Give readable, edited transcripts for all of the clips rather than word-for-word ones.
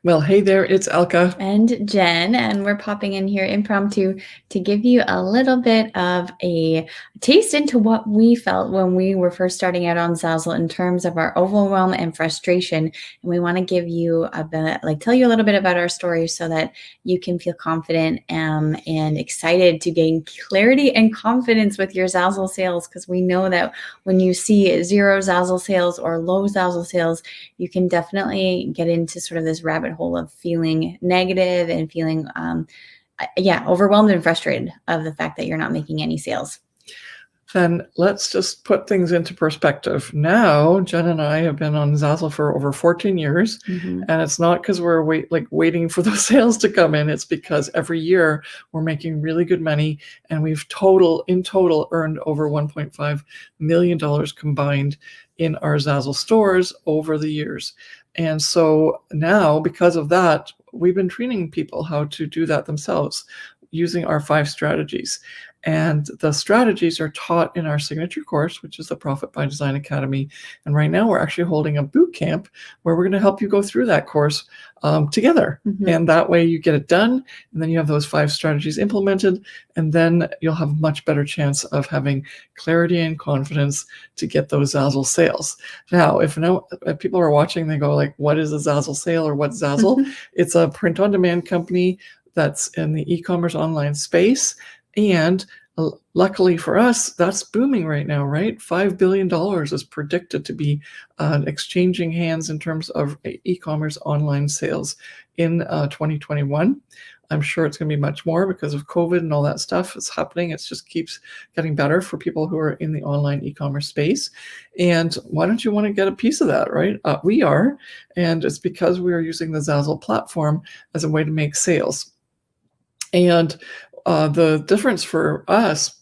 Well, hey there, it's Elka. And Jen, and we're popping in here impromptu to give you a little bit of a taste into what we felt when we were first starting out on Zazzle in terms of our overwhelm and frustration. And we want to give you a bit, tell you a little bit about our story so that you can feel confident and excited to gain clarity and confidence with your Zazzle sales, because we know that when you see zero Zazzle sales or low Zazzle sales, you can definitely get into sort of this rabbit hole of feeling negative and feeling, overwhelmed and frustrated of the fact that you're not making any sales. Then let's just put things into perspective. Now, Jen and I have been on Zazzle for over 14 years, and it's not because we're waiting for those sales to come in. It's because every year we're making really good money, and we've in total earned over $1.5 million combined in our Zazzle stores over the years. And so now, because of that, we've been training people how to do that themselves using our 5 strategies. And the strategies are taught in our signature course, which is the Profit by Design Academy. And right now we're actually holding a boot camp where we're going to help you go through that course together. And that way you get it done, and then you have those 5 strategies implemented, and then you'll have a much better chance of having clarity and confidence to get those Zazzle sales. Now, if people are watching, they go like, what is a Zazzle sale, or what's Zazzle? It's a print-on-demand company that's in the e-commerce online space. And luckily for us, that's booming right now, right? $5 billion is predicted to be exchanging hands in terms of e-commerce online sales in 2021. I'm sure it's going to be much more because of COVID and all that stuff is happening. It just keeps getting better for people who are in the online e-commerce space. And why don't you want to get a piece of that, right? We are. And it's because we are using the Zazzle platform as a way to make sales. And the difference for us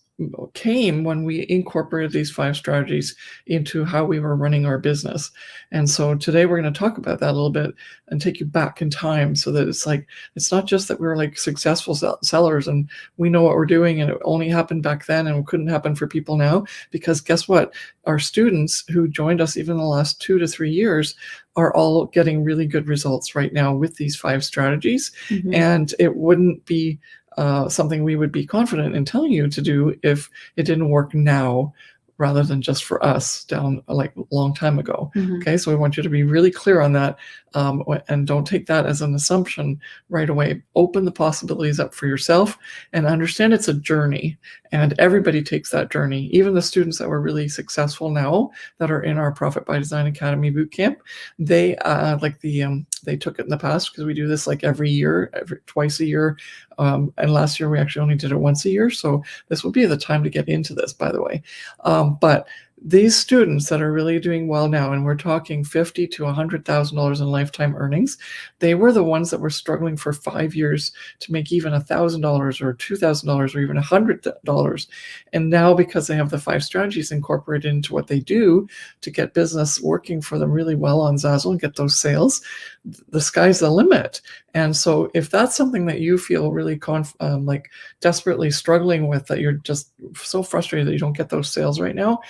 came when we incorporated these 5 strategies into how we were running our business. And so today we're going to talk about that a little bit and take you back in time, so that it's not just that we're like successful sellers and we know what we're doing and it only happened back then and it couldn't happen for people now. Because guess what? Our students who joined us even the last 2 to 3 years are all getting really good results right now with these 5 strategies. And it wouldn't be something we would be confident in telling you to do if it didn't work now, rather than just for us down like a long time ago. Okay, so we want you to be really clear on that, and don't take that as an assumption right away. Open the possibilities up for yourself and understand it's a journey, and everybody takes that journey. Even the students that were really successful now that are in our Profit by Design Academy bootcamp, they they took it in the past, because we do this like every year, twice a year. And last year we actually only did it once a year. So this would be the time to get into this, by the way. But these students that are really doing well now, and we're talking $50,000 to $100,000 in lifetime earnings, they were the ones that were struggling for 5 years to make even $1,000 or $2,000 or even $100. And now, because they have the 5 strategies incorporated into what they do to get business working for them really well on Zazzle and get those sales, the sky's the limit. And so if that's something that you feel really desperately struggling with, that you're just so frustrated that you don't get those sales right now,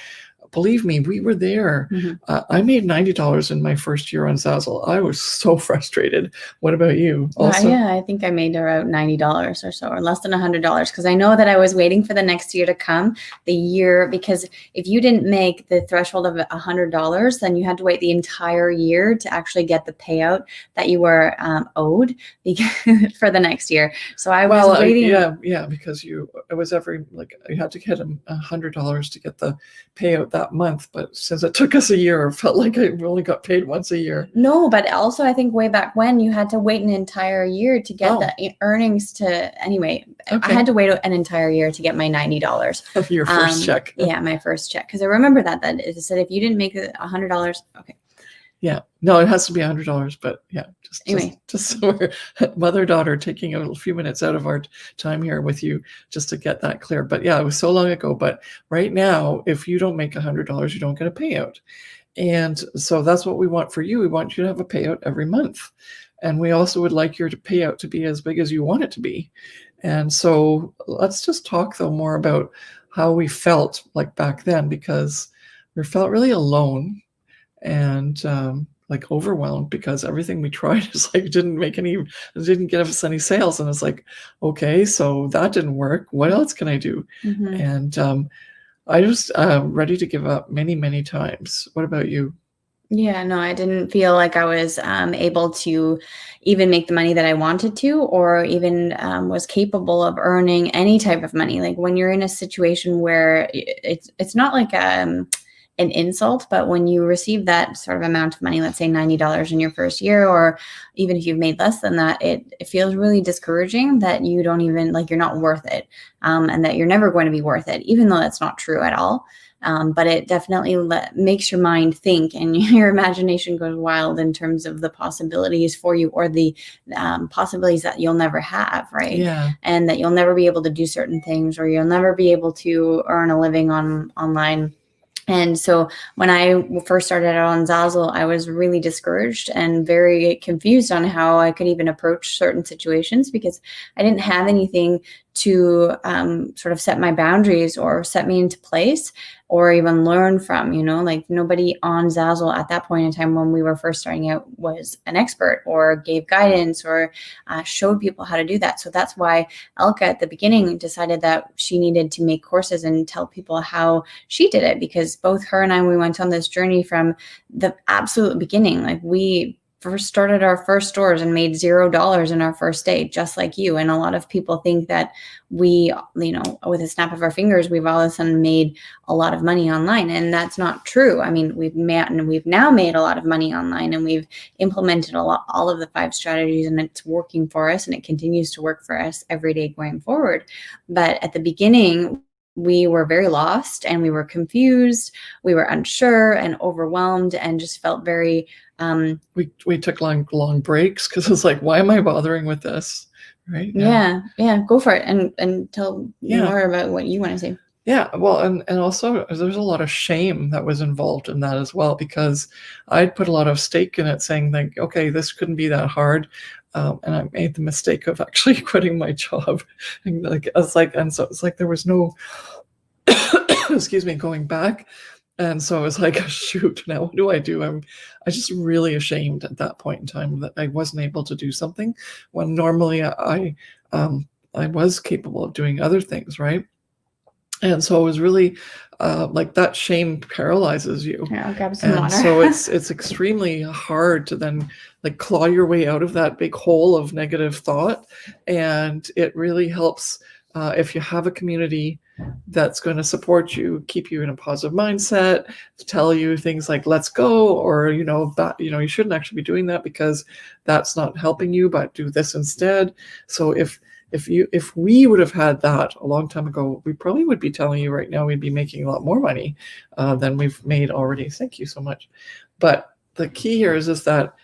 believe me, we were there. I made $90 in my first year on Zazzle. I was so frustrated. What about you? Also? Yeah, I think I made around $90 or so, or less than $100, because I know that I was waiting for the next year to come, because if you didn't make the threshold of $100, then you had to wait the entire year to actually get the payout that you were owed for the next year. So I was waiting. Yeah, because you had to get $100 to get the payout that month, but since it took us a year, it felt like I only got paid once a year. No, but also I think way back when you had to wait an entire year to get the earnings to, anyway, okay. I had to wait an entire year to get my $90. Your first check. Yeah, my first check. Because I remember that it said if you didn't make $100, okay. Yeah, no, it has to be $100, but yeah, just so we're mother-daughter taking a few minutes out of our time here with you just to get that clear. But yeah, it was so long ago. But right now, if you don't make $100, you don't get a payout. And so that's what we want for you. We want you to have a payout every month. And we also would like your payout to be as big as you want it to be. And so let's just talk, though, more about how we felt like back then, because we felt really alone. And like overwhelmed because everything we tried is like didn't get us any sales. And it's like, okay, so that didn't work. What else can I do? And I was ready to give up many, many times. What about you? Yeah, no, I didn't feel like I was able to even make the money that I wanted to, or even was capable of earning any type of money. Like when you're in a situation where it's not like an insult, but when you receive that sort of amount of money, let's say $90 in your first year, or even if you've made less than that, it feels really discouraging that you don't even, like, you're not worth it, and that you're never going to be worth it, even though that's not true at all. But it definitely makes your mind think, and your imagination goes wild in terms of the possibilities for you, or the possibilities that you'll never have, right? Yeah. And that you'll never be able to do certain things, or you'll never be able to earn a living online. And so when I first started out on Zazzle, I was really discouraged and very confused on how I could even approach certain situations, because I didn't have anything to sort of set my boundaries or set me into place, or even learn from, like nobody on Zazzle at that point in time when we were first starting out was an expert or gave guidance or showed people how to do that. So that's why Elka at the beginning decided that she needed to make courses and tell people how she did it, because both her and I, we went on this journey from the absolute beginning. Like we first started our first stores and made $0 in our first day, just like you. And a lot of people think that we, with a snap of our fingers, we've all of a sudden made a lot of money online. And that's not true. I mean, we've now made a lot of money online, and we've implemented all of the 5 strategies, and it's working for us, and it continues to work for us every day going forward. But at the beginning, we were very lost, and we were confused, we were unsure and overwhelmed, and just felt very we took long breaks because it's like, why am I bothering with this? Right? Yeah. Go for it, and tell more about what you want to say. Yeah, well, and also there's a lot of shame that was involved in that as well, because I'd put a lot of stake in it, saying like, okay, this couldn't be that hard, and I made the mistake of actually quitting my job, and so it's like there was no, excuse me, going back. And so it was like, shoot, now what do I do? I just really ashamed at that point in time that I wasn't able to do something when normally I was capable of doing other things, right? And so it was really like that shame paralyzes you. Yeah, I'll grab some And water. so it's extremely hard to then like claw your way out of that big hole of negative thought. And it really helps if you have a community that's going to support you, keep you in a positive mindset, tell you things like "let's go," or you shouldn't actually be doing that because that's not helping you, but do this instead. So if we would have had that a long time ago, we probably would be telling you right now we'd be making a lot more money than we've made already. Thank you so much. But the key here is that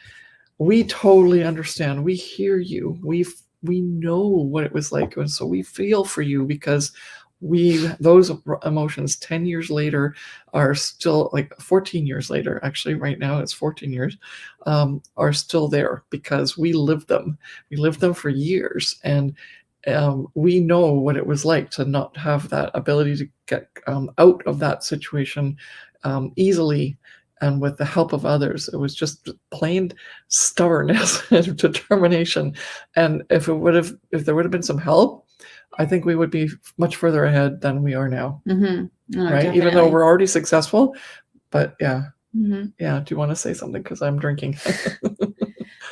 we totally understand. We hear you. We know what it was like, and so we feel for you, because those emotions 10 years later are still, like 14 years later, actually right now it's 14 years, are still there because we lived them. We lived them for years, and we know what it was like to not have that ability to get out of that situation easily and with the help of others. It was just plain stubbornness and determination. And if there would have been some help, I think we would be much further ahead than we are now. Mm-hmm. Oh, right? definitely. Even though we're already successful. But yeah. Mm-hmm. Yeah. Do you want to say something? Because I'm drinking.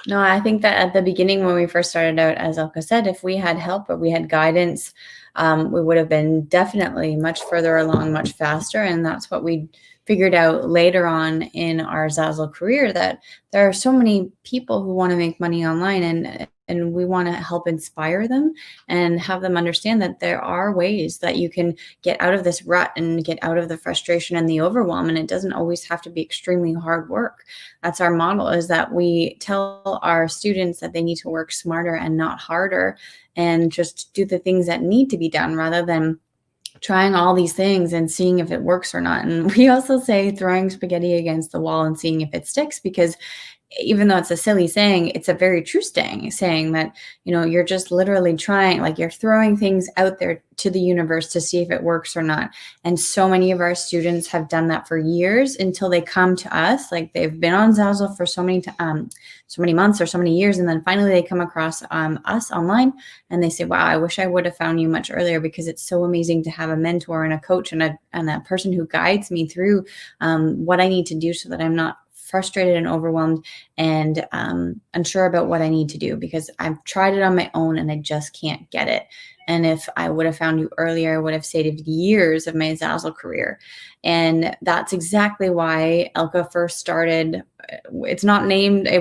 No, I think that at the beginning, when we first started out, as Elka said, if we had help or we had guidance, we would have been definitely much further along, much faster. And that's what we figured out later on in our Zazzle career, that there are so many people who want to make money online, and we want to help inspire them and have them understand that there are ways that you can get out of this rut and get out of the frustration and the overwhelm. And it doesn't always have to be extremely hard work. That's our model, is that we tell our students that they need to work smarter and not harder, and just do the things that need to be done rather than trying all these things and seeing if it works or not. And we also say throwing spaghetti against the wall and seeing if it sticks, because even though it's a silly saying, it's a very true saying that, you're just literally trying, like you're throwing things out there to the universe to see if it works or not. And so many of our students have done that for years until they come to us. Like they've been on Zazzle for so many months or so many years. And then finally they come across us online and they say, wow, I wish I would have found you much earlier, because it's so amazing to have a mentor and a coach and a person who guides me through what I need to do so that I'm not frustrated and overwhelmed and unsure about what I need to do, because I've tried it on my own and I just can't get it. And if I would have found you earlier, I would have saved years of my Zazzle career. And that's exactly why Elka first started. It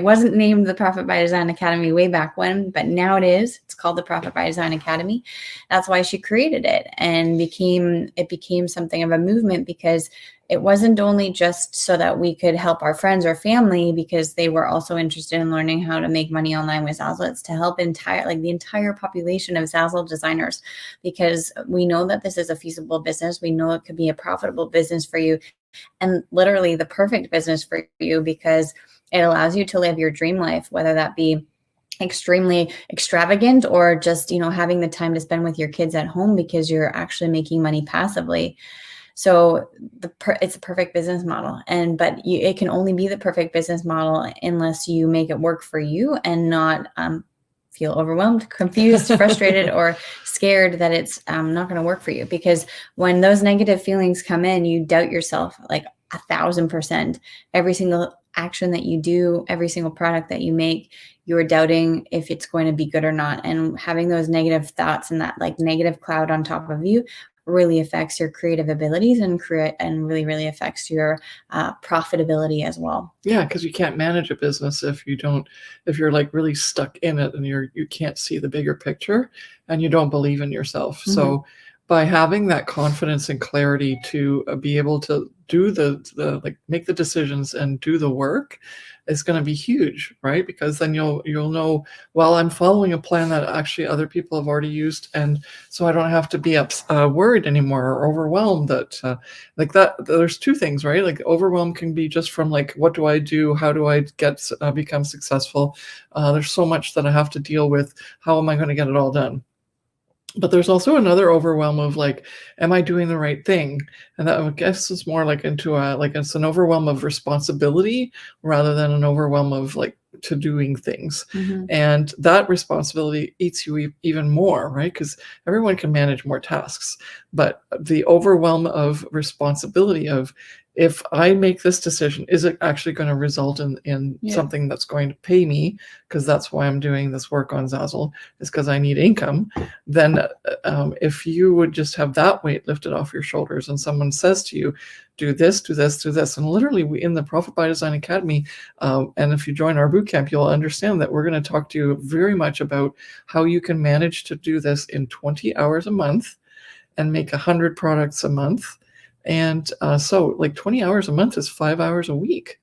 wasn't named the Profit by Design Academy way back when, but now it is. It's called the Profit by Design Academy. That's why she created it, and it became something of a movement, because it wasn't only just so that we could help our friends or family because they were also interested in learning how to make money online with Zazzle. It's to help the entire population of Zazzle designers, because we know that this is a feasible business. We know it could be a profitable business for you, and literally the perfect business for you, because it allows you to live your dream life, whether that be extremely extravagant or just, having the time to spend with your kids at home because you're actually making money passively. So it's a perfect business model, but it can only be the perfect business model unless you make it work for you and not feel overwhelmed, confused, frustrated, or scared that it's not going to work for you. Because when those negative feelings come in, you doubt yourself like 1,000%. Every single action that you do, every single product that you make, you're doubting if it's going to be good or not. And having those negative thoughts and that like negative cloud on top of you really affects your creative abilities and really, really affects your profitability as well. Yeah, because you can't manage a business if you're like really stuck in it and you can't see the bigger picture and you don't believe in yourself. Mm-hmm. So by having that confidence and clarity to be able to do the make the decisions and do the work is going to be huge, right? Because then you'll know, well, I'm following a plan that actually other people have already used, and so I don't have to be worried anymore or overwhelmed. That like that. There's two things, right? Like overwhelm can be just from like, what do I do? How do I become successful? There's so much that I have to deal with. How am I going to get it all done? But there's also another overwhelm of like, am I doing the right thing? And that I guess is more like into it's an overwhelm of responsibility rather than an overwhelm of like to doing things. Mm-hmm. And that responsibility eats you even more, right? Because everyone can manage more tasks, but the overwhelm of responsibility of, if I make this decision, is it actually going to result in something that's going to pay me? Because that's why I'm doing this work on Zazzle, is because I need income. Then if you would just have that weight lifted off your shoulders and someone says to you, do this, do this, do this. And literally in the Profit by Design Academy, and if you join our bootcamp, you'll understand that we're going to talk to you very much about how you can manage to do this in 20 hours a month and make 100 products a month. And so like 20 hours a month is 5 hours a week.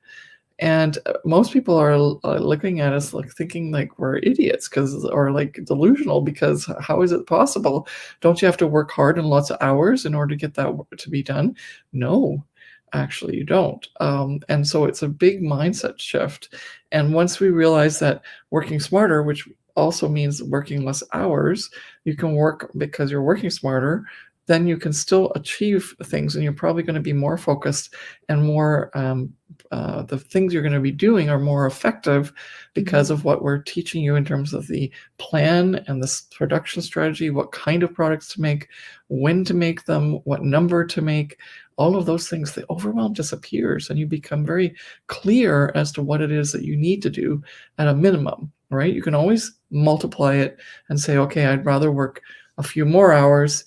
And most people are looking at us like thinking like we're idiots or like delusional, because how is it possible? Don't you have to work hard and lots of hours in order to get that to be done? No, actually you don't. And so it's a big mindset shift. And once we realize that working smarter, which also means working less hours, you can work because you're working smarter, then you can still achieve things, and you're probably going to be more focused and more, the things you're going to be doing are more effective because of what we're teaching you in terms of the plan and the production strategy, what kind of products to make, when to make them, what number to make, all of those things. The overwhelm disappears and you become very clear as to what it is that you need to do at a minimum, right? You can always multiply it and say, okay, I'd rather work a few more hours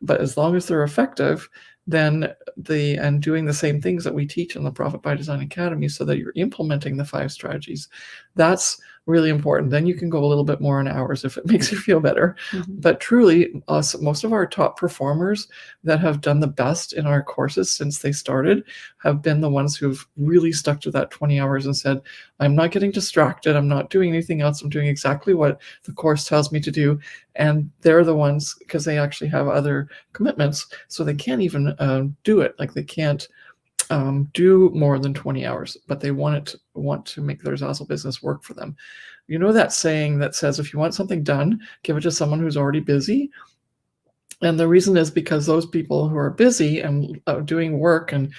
but as long as they're effective, then and doing the same things that we teach in the Profit by Design Academy, so that you're implementing the 5 strategies. That's really important. Then you can go a little bit more in hours if it makes you feel better. Mm-hmm. But truly, most of our top performers that have done the best in our courses since they started have been the ones who've really stuck to that 20 hours and said, I'm not getting distracted. I'm not doing anything else. I'm doing exactly what the course tells me to do. And they're the ones, because they actually have other commitments, so they can't even do it. Like they can't do more than 20 hours, but they want to make their Zazzle business work for them. You know that saying that says, if you want something done, give it to someone who's already busy. And the reason is because those people who are busy and doing work and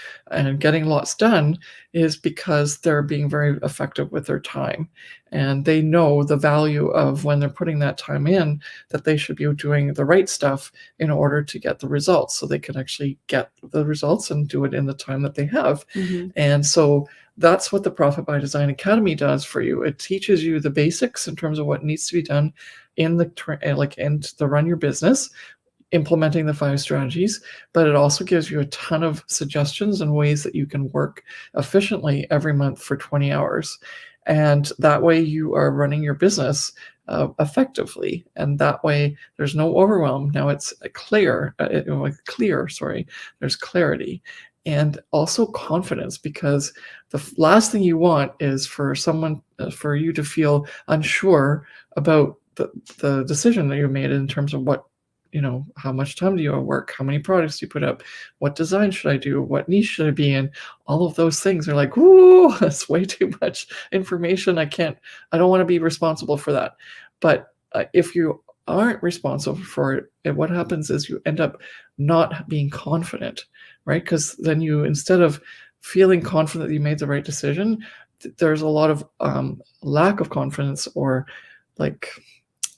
getting lots done is because they're being very effective with their time. And they know the value of when they're putting that time in, that they should be doing the right stuff in order to get the results. So they can actually get the results and do it in the time that they have. And so that's what the Profit by Design Academy does for you. It teaches you the basics in terms of what needs to be done in to run your business, implementing the 5 strategies, but it also gives you a ton of suggestions and ways that you can work efficiently every month for 20 hours. And that way you are running your business effectively. And that way there's no overwhelm. Now it's clear, there's clarity. And also confidence, because the last thing you want is for you to feel unsure about the decision that you made in terms of what, how much time do you work? How many products do you put up? What design should I do? What niche should I be in? All of those things are like, ooh, that's way too much information. I don't want to be responsible for that. But if you aren't responsible for it, what happens is you end up not being confident, right? Because then instead of feeling confident that you made the right decision, there's a lot of lack of confidence, or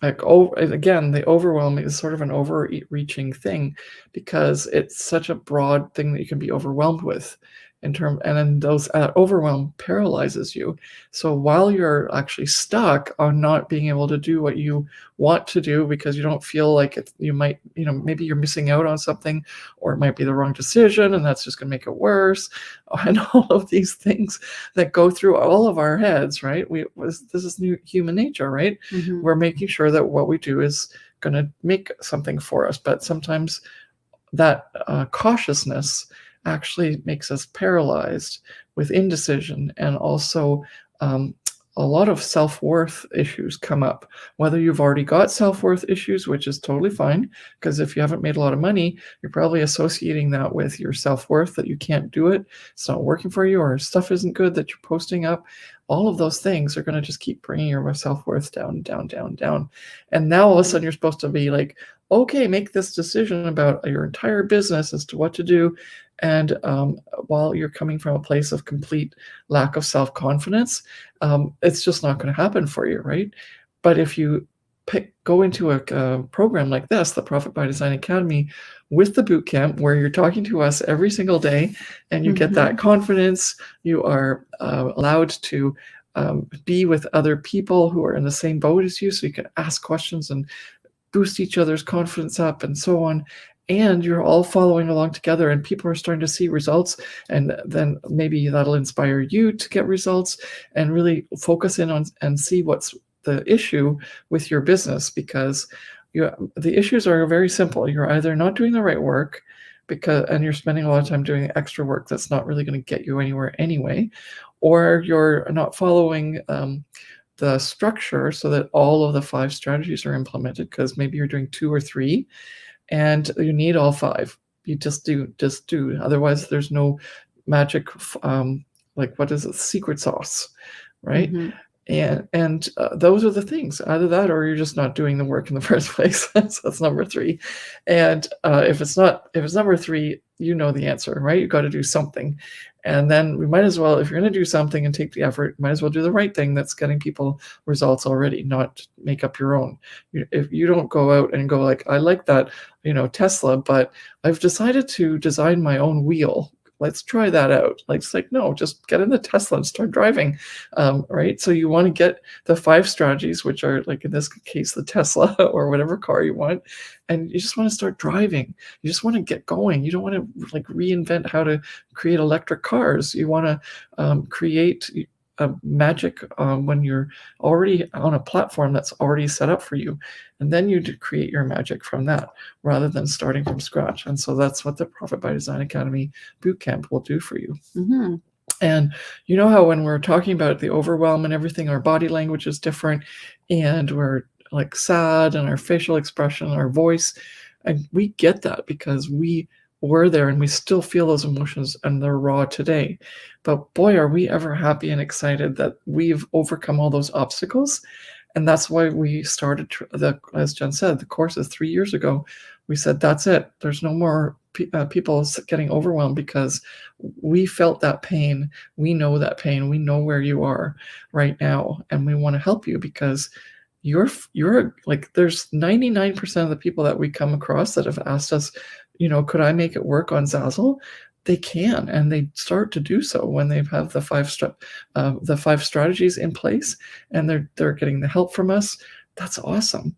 again, the overwhelm is sort of an overreaching thing, because it's such a broad thing that you can be overwhelmed with and then that overwhelm paralyzes you. So while you're actually stuck on not being able to do what you want to do because you don't feel like you might, maybe you're missing out on something, or it might be the wrong decision and that's just going to make it worse, and all of these things that go through all of our heads, right? This is new human nature, right? We're making sure that what we do is going to make something for us, but sometimes that cautiousness actually makes us paralyzed with indecision, and also a lot of self-worth issues come up. Whether you've already got self-worth issues, which is totally fine, because if you haven't made a lot of money, you're probably associating that with your self-worth, that you can't do it, it's not working for you, or stuff isn't good that you're posting up. All of those things are going to just keep bringing your self-worth down, down, down, down. And now all of a sudden you're supposed to be like, okay, make this decision about your entire business as to what to do. And while you're coming from a place of complete lack of self-confidence, it's just not going to happen for you, right? But if you go into a program like this, the Profit by Design Academy, with the boot camp, where you're talking to us every single day, and you get that confidence, you are allowed to be with other people who are in the same boat as you, so you can ask questions and boost each other's confidence up and so on. And you're all following along together, and people are starting to see results, and then maybe that'll inspire you to get results and really focus in on and see what's the issue with your business, because the issues are very simple. You're either not doing the right work and you're spending a lot of time doing extra work that's not really going to get you anywhere anyway, or you're not following the structure so that all of the 5 strategies are implemented, because maybe you're doing 2 or 3 and you need all 5. You just do. Otherwise, there's no magic, what is it, secret sauce, right? And those are the things. Either that, or you're just not doing the work in the first place. So that's number 3. And if it's number 3, you know the answer, right? You got to do something. And then we might as well, if you're going to do something and take the effort, might as well do the right thing that's getting people results already, not make up your own. If you don't go out and go like, I like that, Tesla, but I've decided to design my own wheel. Let's try that out. No, just get in the Tesla and start driving, right? So you want to get the 5 strategies, which are, like in this case, the Tesla or whatever car you want, and you just want to start driving. You just want to get going. You don't want to reinvent how to create electric cars. You want to create a magic when you're already on a platform that's already set up for you, and then you create your magic from that rather than starting from scratch. And so that's what the Profit by Design Academy Bootcamp will do for you. And you know how when we're talking about the overwhelm and everything, our body language is different, and we're sad, and our facial expression, our voice, and we get that because we were there, and we still feel those emotions, and they're raw today. But boy, are we ever happy and excited that we've overcome all those obstacles. And that's why we started as Jen said, the courses 3 years ago. We said, that's it. There's no more people getting overwhelmed, because we felt that pain. We know that pain. We know where you are right now, and we want to help you, because you're like, there's 99% of the people that we come across that have asked us, could I make it work on Zazzle? They can, and they start to do so when they have the 5 strategies in place, and they're getting the help from us. That's awesome.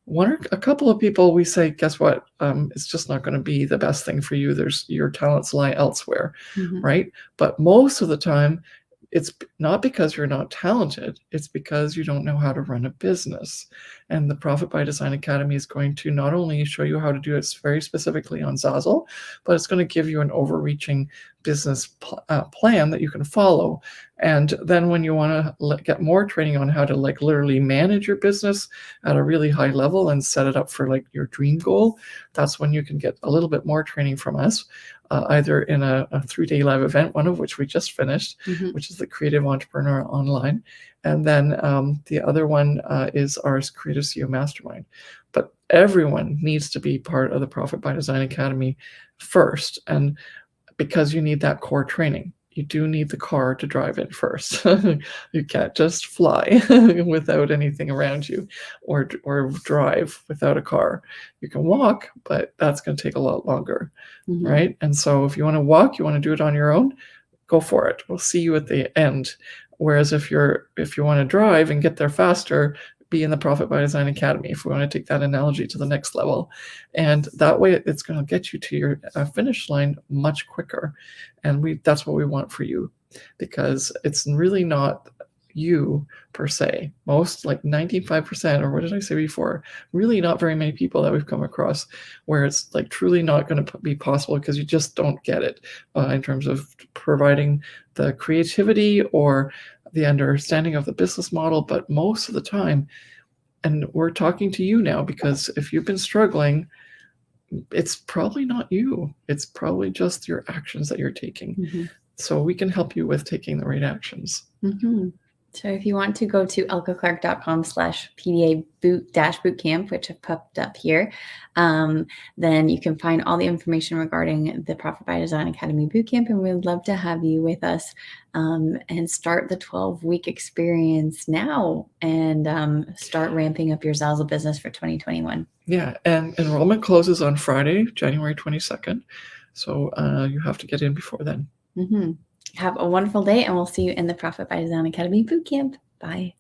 A couple of people, we say, guess what? It's just not going to be the best thing for you. Your talents lie elsewhere, right? But most of the time, it's not because you're not talented. It's because you don't know how to run a business. And the Profit by Design Academy is going to not only show you how to do it very specifically on Zazzle, but it's going to give you an overreaching business plan that you can follow. And then when you want to get more training on how to literally manage your business at a really high level and set it up for your dream goal, that's when you can get a little bit more training from us. Either in a 3-day live event, one of which we just finished, which is the Creative Entrepreneur Online. And then the other one is our Creative CEO Mastermind. But everyone needs to be part of the Profit by Design Academy first. And because you need that core training. You do need the car to drive it first. You can't just fly without anything around you, or drive without a car. You can walk, but that's going to take a lot longer, right? And so if you want to walk, you want to do it on your own, go for it. We'll see you at the end. Whereas if you want to drive and get there faster, be in the Profit by Design Academy, if we want to take that analogy to the next level. And that way it's going to get you to your finish line much quicker. And that's what we want for you, because it's really not you per se. Most, 95%, or what did I say before, really not very many people that we've come across where it's truly not going to be possible, because you just don't get it in terms of providing the creativity or the understanding of the business model. But most of the time, and we're talking to you now, because if you've been struggling, it's probably not you. It's probably just your actions that you're taking. So we can help you with taking the right actions. So if you want to go to elkaclark.com/PDA-bootcamp, which have popped up here, then you can find all the information regarding the Profit by Design Academy Bootcamp, and we'd love to have you with us and start the 12-week experience now, and start ramping up your Zazzle business for 2021. Yeah, and enrollment closes on Friday, January 22nd. So you have to get in before then. Have a wonderful day, and we'll see you in the Profit by Design Academy Bootcamp. Bye.